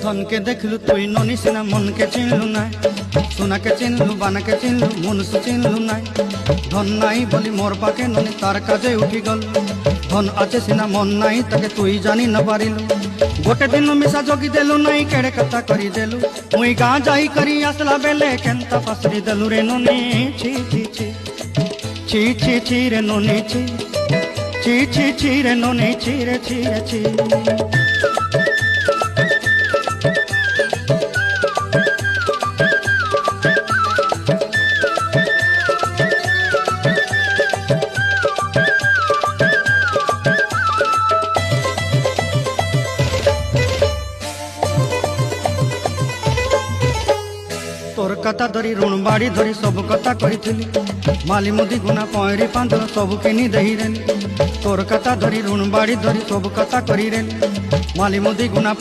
धन के देखलु तुई ननी सिना मन के चिन्हलु नाई, सोना के चिन्हलु बाना के चिन्हलु मनुष्य चिन्हलु नाई। धन नाई बोली मोर पाके ननी तार काजे उठी गल, धन आचे सिना मन नाई ताके तुई जानी न पारिलु। गोटे दिन मिसा जोगी देलु नाई केड़े कथा करी देलु, मुई गाँ जाई करी आसला बेले केंता पासरी देलु रे ननी। छी छी छी छी छी छी रे ननी छी छी छी छी रे ननी छी रे छी रे छी। तोर कथा धरी ऋण बाड़ी धरी सब कथा कही, माली मुदी गुना पयरी पांदर सब किनी दही रेली। तोर कथा धरी ऋण बाड़ी धरी सब कथा करी रेली, माली मुदी गुना